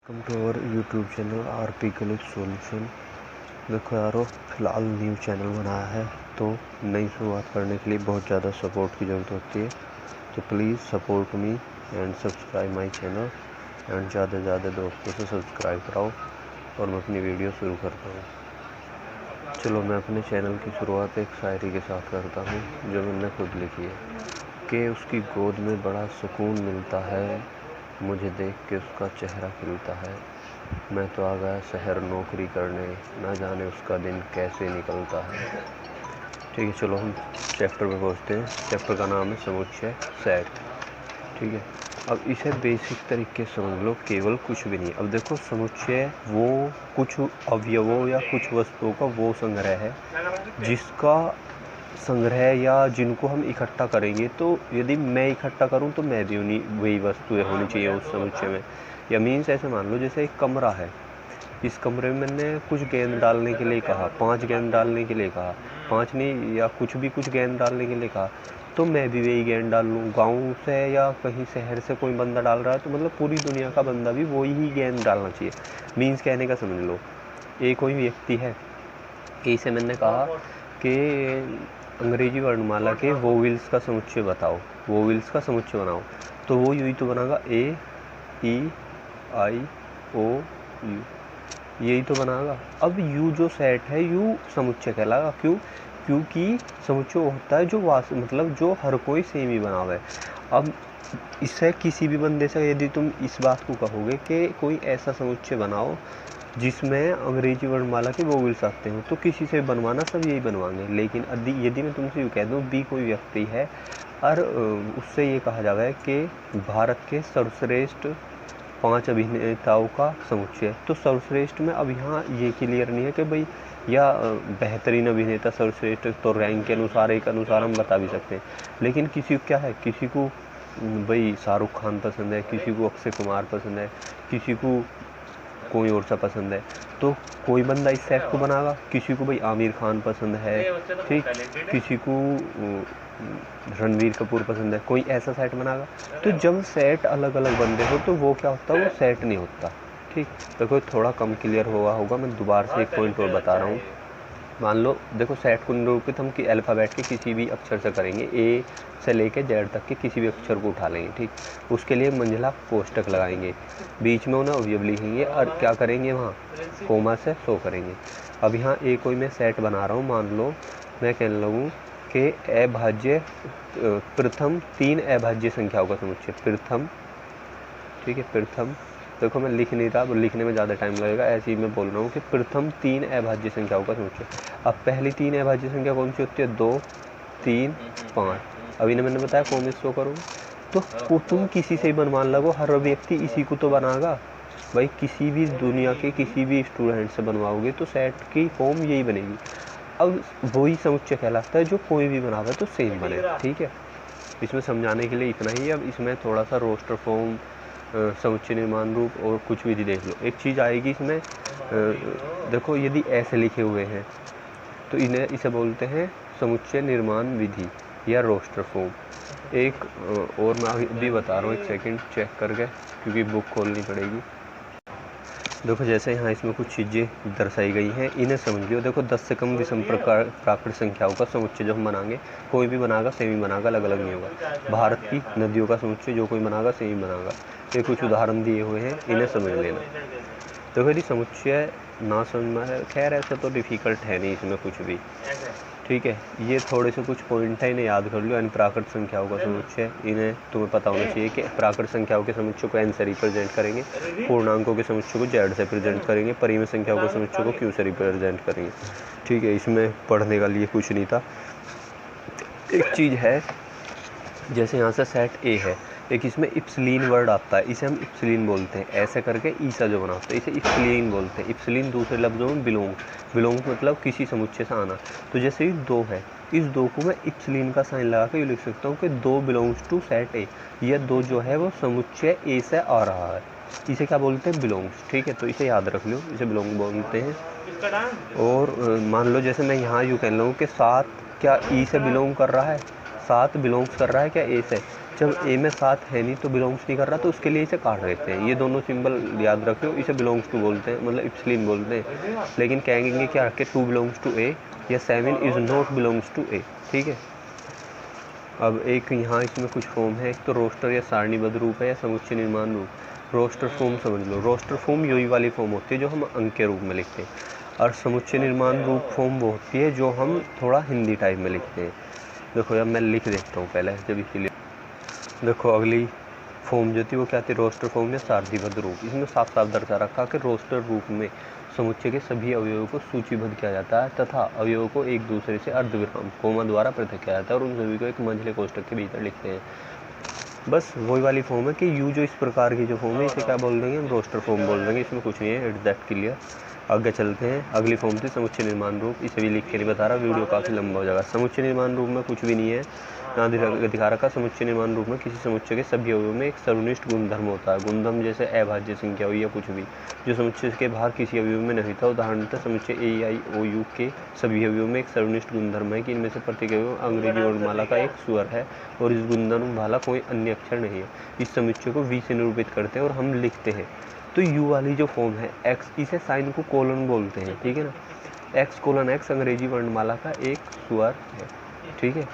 Welcome to our YouTube channel RP college solution. देखो यारो, फ़िलहाल न्यू चैनल बनाया है तो नई शुरुआत करने के लिए बहुत ज़्यादा सपोर्ट की ज़रूरत होती है। तो please support me and subscribe my channel and ज़्यादा से ज़्यादा दोस्तों से सब्सक्राइब कराओ और मैं अपनी वीडियो शुरू करता हूँ। चलो, मैं अपने चैनल की शुरुआत एक शायरी के साथ करता हूँ जो मैंने खुद लिखी है कि उसकी गोद में बड़ा सुकून मिलता है, मुझे देख के उसका चेहरा खिलता है। मैं तो आ गया शहर नौकरी करने, ना जाने उसका दिन कैसे निकलता है। ठीक है, चलो हम चैप्टर पे पहुँचते हैं। चैप्टर का नाम है समुच्चय सेट। ठीक है, अब इसे बेसिक तरीके से समझ लो, केवल कुछ भी नहीं। अब देखो, समुच्चय वो कुछ अवयवों या कुछ वस्तुओं का वो संग्रह है जिसका संग्रह या जिनको हम इकट्ठा करेंगे। तो यदि मैं इकट्ठा करूं तो मैं भी उन्हीं वही वस्तुएं होनी चाहिए उस समुच्चय में। या मीन्स ऐसे मान लो, जैसे एक कमरा है, इस कमरे में मैंने कुछ गेंद डालने के लिए कहा, 5 गेंद डालने के लिए कहा, 5 नहीं या कुछ गेंद डालने के लिए कहा, तो मैं भी वही गेंद डाल लूँ। गाँव से या कहीं शहर से कोई बंदा डाल रहा है तो मतलब पूरी दुनिया का बंदा भी वही ही गेंद डालना चाहिए। मीन्स कहने का समझ लो, एक कोई व्यक्ति है, ए से मैंने कहा कि अंग्रेजी वर्णमाला के वोवेल्स का समुच्चय बताओ, वोवेल्स का समुच्चय बनाओ, तो वो यूँ ही तो बनागा, ए ई आई ओ यू, यही तो बनागा। अब यू जो सेट है, यू समुच्चय कहलागा। क्यों? क्योंकि समुच्चय होता है जो मतलब जो हर कोई सेम ही बनावे है। अब इससे किसी भी बंदे से यदि तुम इस बात को कहोगे कि कोई ऐसा समुच्चय बनाओ जिसमें अंग्रेजी वर्णमाला के वोवेल्स आते हो, तो किसी से बनवाना सब यही बनवाएंगे। लेकिन यदि मैं तुमसे यूँ कह दूँ बी कोई व्यक्ति है और उससे ये कहा जाता है कि भारत के सर्वश्रेष्ठ 5 अभिनेताओं का समुच्चय, तो सर्वश्रेष्ठ में अब यहाँ ये क्लियर नहीं है कि भाई या बेहतरीन अभिनेता सर्वश्रेष्ठ, तो रैंक के अनुसार एक अनुसार हम बता भी सकते हैं। लेकिन किसी को क्या है, किसी को भाई शाहरुख खान पसंद है, किसी को अक्षय कुमार पसंद है, किसी को कोई और सा पसंद है, तो कोई बंदा इस सेट को बनाएगा। किसी को भाई आमिर खान पसंद है, ठीक, किसी को रणवीर कपूर पसंद है, कोई ऐसा सेट बनाएगा। तो जब सेट अलग अलग बंदे हो तो वो क्या होता है, वो सेट नहीं होता। ठीक, तो कोई थोड़ा कम क्लियर हुआ होगा, मैं दोबारा से एक पॉइंट और बता रहा हूँ। मान लो, देखो, सेट को निरूपित हम अल्फ़ाबेट के किसी भी अक्षर से करेंगे, ए से लेके जेड तक के किसी भी अक्षर को उठा लेंगे। ठीक, उसके लिए मंझला कोष्टक लगाएंगे, बीच में उन्हें अवयव लिखेंगे और क्या करेंगे, वहाँ कोमा से शो करेंगे। अब यहाँ ए कोई मैं सेट बना रहा हूँ, मान लो मैं कहने लगूँ कि अभाज्य प्रथम 3 अभाज्य संख्याओं का समुच्चय प्रथम। ठीक है, प्रथम, देखो मैं लिख नहीं रहा, लिखने में ज़्यादा टाइम लगेगा, ऐसे ही मैं बोल रहा हूँ कि प्रथम 3 अभाज्य संख्याओं का समुच्चय। अब पहली 3 अभाज्य संख्या कौन सी होती है, 2 3 5। अभी ने मैंने बताया फॉर्म शो करूँ, तो तुम किसी से ही बनवान लगो, हर व्यक्ति इसी को तो बनाएगा भाई। किसी भी दुनिया के किसी भी स्टूडेंट से बनवाओगे तो सेट की फॉर्म यही बनेगी। अब वही समुच्चय कहलाता है जो कोई भी बनावे तो सेम बने। ठीक है, इसमें समझाने के लिए इतना ही। अब इसमें थोड़ा सा रोस्टर फॉर्म, समुच्चय निर्माण रूप और कुछ विधि देख लो। एक चीज़ आएगी इसमें, देखो, यदि ऐसे लिखे हुए हैं तो इसे बोलते हैं समुच्चय निर्माण विधि या रोस्टर फॉर्म। एक और मैं अभी बता रहा हूँ, एक सेकंड चेक करके, क्योंकि बुक खोलनी पड़ेगी। देखो, जैसे यहाँ इसमें कुछ चीज़ें दर्शाई गई हैं, इन्हें समझिए। देखो, 10 से कम विषम प्राकृत संख्याओं का समुच्चय जो हम बनाएंगे, कोई भी बनाएगा सेम ही बनाएगा, अलग अलग नहीं होगा। भारत की नदियों का समुच्चय जो कोई बनाएगा सेम ही बनाएगा। ये कुछ उदाहरण दिए हुए हैं, इन्हें समझ लेना। देखो, यदि समुच्चय ना समझना है, खैर ऐसा तो डिफ़िकल्ट है नहीं इसमें कुछ भी। ठीक है, ये थोड़े से कुछ पॉइंट है, इन्हें याद कर लो। यानी प्राकृत संख्याओं का समुच्चय, इन्हें तुम्हें पता होना चाहिए कि प्राकृत संख्याओं के समुच्चय को एन से रिप्रेजेंट करेंगे, पूर्णांकों के समुच्चय को जेड से रिप्रेजेंट करेंगे, परिमेय संख्याओं के समुच्चय को क्यू से रिप्रेजेंट करेंगे। ठीक है, इसमें पढ़ने का लिए कुछ नहीं था। एक चीज़ है, जैसे यहाँ से सेट ए है, एक इसमें इप्सिलीन वर्ड आता है, इसे हम इप्सिलीन बोलते हैं। ऐसे करके ईसा जो बना होता है, इसे इप्सिलीन बोलते हैं। इप्सिलीन दूसरे लफ्ज़ों में बिलोंग मतलब किसी समुच्चय से आना। तो जैसे ये 2 है, इस 2 को मैं इप्सिलीन का साइन लगा के लिख सकता हूँ कि 2 बिलोंग्स टू सेट ए। यह 2 जो है वो समुच्चय ए से आ रहा है, इसे क्या बोलते हैं, बिलोंग्स। ठीक है, तो इसे याद रख लो, इसे बिलोंग बोलते हैं। और मान लो जैसे मैं यहाँ यूँ कह लूँ कि 7 क्या ई से बिलोंग कर रहा है, 7 बिलोंग्स कर रहा है क्या ए से। जब ए में 7 है नहीं तो बिलोंग्स नहीं कर रहा तो उसके लिए इसे काट देते हैं। ये दोनों सिंबल याद रख लो, इसे बिलोंग्स टू बोलते हैं, मतलब इप्सिलिन बोलते हैं। लेकिन कहेंगे क्या रखे, 2 बिलोंग्स टू ए या 7 इज़ नॉट बिलोंग्स टू ए, ठीक है। अब एक यहाँ इसमें कुछ फॉर्म है, एक तो रोस्टर या सारणीबद्ध रूप है या समुच्चय निर्माण रूप। रोस्टर फॉर्म समझ लो, रोस्टर फॉर्म यही वाली फॉर्म होती है जो हम अंक के रूप में लिखते हैं, और समुच्चय निर्माण रूप फॉर्म वो होती है जो हम थोड़ा हिंदी टाइप में लिखते हैं। देखो यार मैं लिख देता हूँ पहले, जब इसीलिए देखो अगली फॉर्म जो थी वो क्या थी, रोस्टर फॉर्म या सारणीबद्ध रूप। इसमें साफ साफ दर्शा रखा कि रोस्टर रूप में समुच्चय के सभी अवयवों को सूचीबद्ध किया जाता है तथा अवयवों को एक दूसरे से अर्धविराम कोमा द्वारा पृथक किया जाता है और उन सभी को एक मंझले कोष्ठक के भीतर लिखते हैं। बस वही वाली फॉर्म है कि यू जो इस प्रकार की जो फॉर्म है इसे क्या बोल देंगे, हम रोस्टर फॉर्म बोल देंगे। इसमें कुछ नहीं है, इट्स दैट क्लियर। आगे चलते हैं, अगली फॉर्म थी समुच्चय निर्माण रूप। इसे भी लिख के नहीं बता रहा, वीडियो काफ़ी लंबा हो जाएगा। समुच्चय निर्माण रूप में कुछ भी नहीं है, यहाँ दिखा रखा समुच्चय निर्माण रूप में किसी समुच्चय के सभी अवयवों में एक सर्वनिष्ठ गुणधर्म होता है। गुणधर्म जैसे अभाज्य संख्या हुई या कुछ भी जो समुच्चय के बाहर किसी अवयव में नहीं था। उदाहरणतः समुच्चय ए आई ओ यू के सभी अवयवों में एक सर्वनिष्ठ गुणधर्म है कि इनमें से प्रत्येक अवयव अंग्रेजी वर्णमाला का एक स्वर है और इस गुणधर्म वाला कोई अन्य अक्षर नहीं है। इस समुच्चय को वी से निरूपित करते हैं और हम लिखते हैं। तो यू वाली जो फॉर्म है एक्स, इसे साइन को कोलन बोलते हैं, ठीक है ना। एक्स कोलन एक्स अंग्रेजी वर्णमाला का एक स्वर है, ठीक है।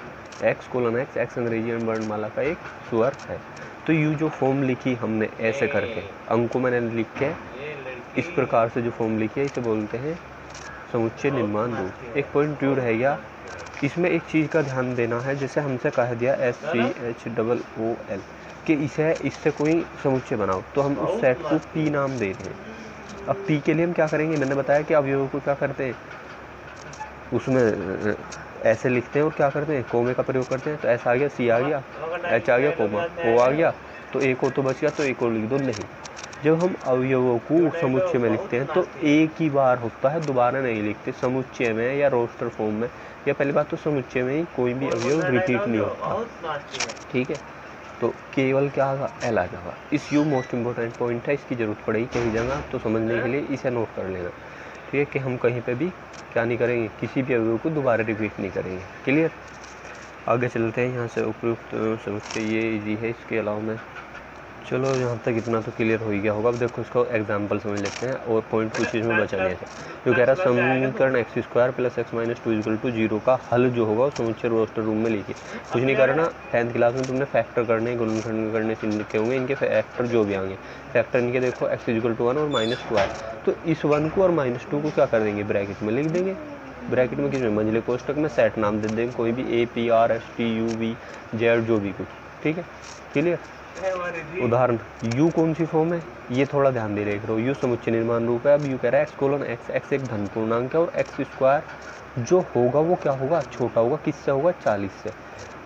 एक्स कोलन एक्स, एक्स अंग्रेजी वर्णमाला का एक स्वर है। तो यू जो फॉर्म लिखी हमने ऐसे करके, अंकों मैंने लिख के इस प्रकार से जो फॉर्म लिखी है इसे बोलते हैं समुच्चय निर्माण रूप। एक पॉइंट ड्यू रह गया, इसमें एक चीज़ का ध्यान देना है, जैसे हमसे कह दिया SCHOOL कि इससे कोई समुच्चय बनाओ, तो हम उस सेट को पी नाम दे रहे हैं। अब पी के लिए हम क्या करेंगे, मैंने बताया कि अवयवों को क्या करते हैं, उसमें ऐसे लिखते हैं और क्या करते हैं, कोमे का प्रयोग करते हैं। तो एस आ गया, सी आ गया, एच आ गया, कोमा, ओ आ गया, तो एक और तो बच गया, तो एक और लिख दो। नहीं, जब हम अवयवों को समुच्चय में लिखते हैं तो एक ही बार होता है, दोबारा नहीं लिखते। समुच्चय में या रोस्टर फॉर्म में, या पहली बात तो समुच्चय में ही कोई भी अवयव रिपीट नहीं होता, ठीक है। तो केवल क्या आगा, एल आ जाएगा। इस यू मोस्ट इंपॉर्टेंट पॉइंट है, इसकी ज़रूरत पड़ेगी कहीं जगह तो समझने के लिए इसे नोट कर लेना, ठीक है, कि हम कहीं पे भी क्या नहीं करेंगे, किसी भी अवयव को दोबारा रिपीट नहीं करेंगे। क्लियर। आगे चलते हैं, यहाँ से उपयुक्त समझते ये इजी है, इसके अलावा में चलो यहाँ तक इतना तो क्लियर हो ही गया होगा। अब देखो इसको एग्जाम्पल समझ लेते हैं और पॉइंट कुछ इसमें बचा नहीं है। जो कह रहा है समीकरण x² + x - 2 = 0 का हल जो होगा समुच्चय रोस्टर रूम में लिखिए। कुछ नहीं करना, 10th क्लास में तुमने फैक्टर करने, गुणनखंड करने से लिखे होंगे, इनके फैक्टर जो भी आएंगे फैक्टर इनके देखो x = 1 और -2 है, तो इस 1 को और -2 को क्या कर देंगे, ब्रैकेट में लिख देंगे। ब्रैकेट में किसमें, मंझले कोष्ठक में सेट नाम दे देंगे, कोई भी A P R S T U V Z जो भी कुछ, ठीक है। क्लियर। उदाहरण यू कौन सी फॉर्म है, ये थोड़ा ध्यान दे रहे यू समुच्चय निर्माण रूप है। अब यू कह रहा है x:x, x एक धन पूर्णांक है और x² जो होगा वो क्या होगा, छोटा होगा, किससे होगा, 40 से।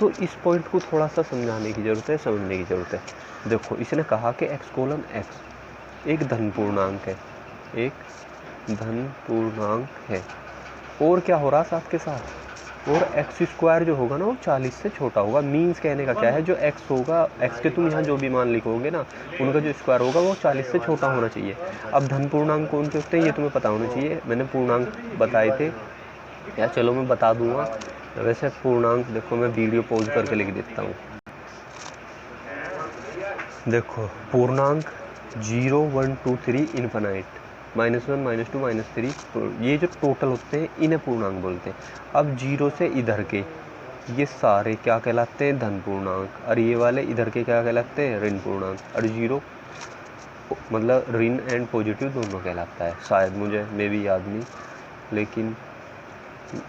तो इस पॉइंट को थोड़ा सा समझाने की ज़रूरत है, समझने की ज़रूरत है। देखो इसने कहा कि x:x एक धन पूर्णांक है, एक धन पूर्णांक है, और क्या हो रहा साथ के साथ, और x² जो होगा ना वो 40 से छोटा होगा। मीन्स कहने का क्या है, जो x होगा, x के तुम यहाँ जो भी मान लिखोगे ना, उनका जो स्क्वायर होगा वो 40 से छोटा होना चाहिए। अब धन पूर्णांक कौन से होते हैं ये तुम्हें पता होना चाहिए, मैंने पूर्णांक बताए थे या, चलो मैं बता दूंगा। वैसे पूर्णांक देखो मैं वीडियो पॉज करके लिख देता हूँ। देखो पूर्णांक 0 1 2 3 इनफाइनाइट, -1 -2 -3, ये जो टोटल होते हैं इन्हें पूर्णांक बोलते हैं। अब 0 से इधर के ये सारे क्या कहलाते हैं, धन पूर्णांक, और ये वाले इधर के क्या कहलाते हैं, ऋण पूर्णांक। और 0 मतलब ऋण एंड पॉजिटिव दोनों कहलाता है, शायद मुझे मे भी याद नहीं, लेकिन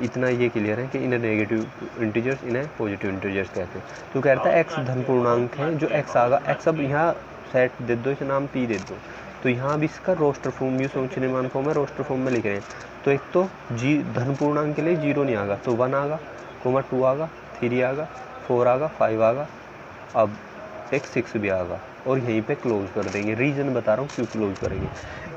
इतना ये क्लियर है कि इन्हें नेगेटिव इंटीजर्स, इन्हें पॉजिटिव इंटीजर्स कहते हैं। तो कहता है x धन पूर्णांक है, जो x आगा, x अब यहाँ सेट दे दो, इसे नाम p दे दो, तो यहाँ भी इसका रोस्टर फॉर्म, यू समुच्चय निर्माण फॉर्म है, रोस्टर फॉर्म में लिख रहे हैं। तो एक तो जी धन पूर्णांक के लिए 0 नहीं आगा, तो 1 आगा, 2 आगा, 3 आगा, 4 आगा, 5 आगा, अब एक 6 भी आगा, और यहीं पे क्लोज कर देंगे। रीजन बता रहा हूँ क्यों क्लोज करेंगे।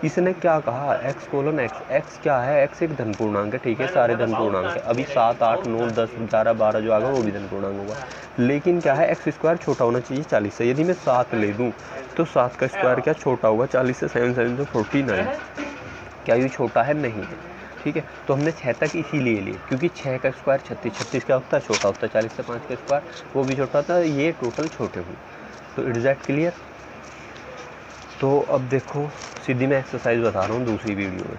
इसने क्या कहा, x:x, x क्या है, x एक धन पूर्णांक है, ठीक है, सारे धन पूर्णांक है। अभी 7 8 9 10 11 12 जो आगा वो भी धन पूर्णांक होगा, लेकिन क्या है, x² छोटा होना चाहिए 40 से। यदि मैं 7 ले दूँ तो 7 का स्क्वायर क्या छोटा होगा 40 से, 7 7 49, क्या ये छोटा है, नहीं है। ठीक है। तो हमने 6 तक इसीलिए लिए क्योंकि 6 का स्क्वायर 36, 36 क्या होता है, छोटा होता है, 40 से 5 का स्क्वायर वो भी छोटा होता है, ये टोटल छोटे हुए। तो इट इज़ दैट क्लियर। तो अब देखो सीधी मैं एक्सरसाइज बता रहा हूँ दूसरी वीडियो में।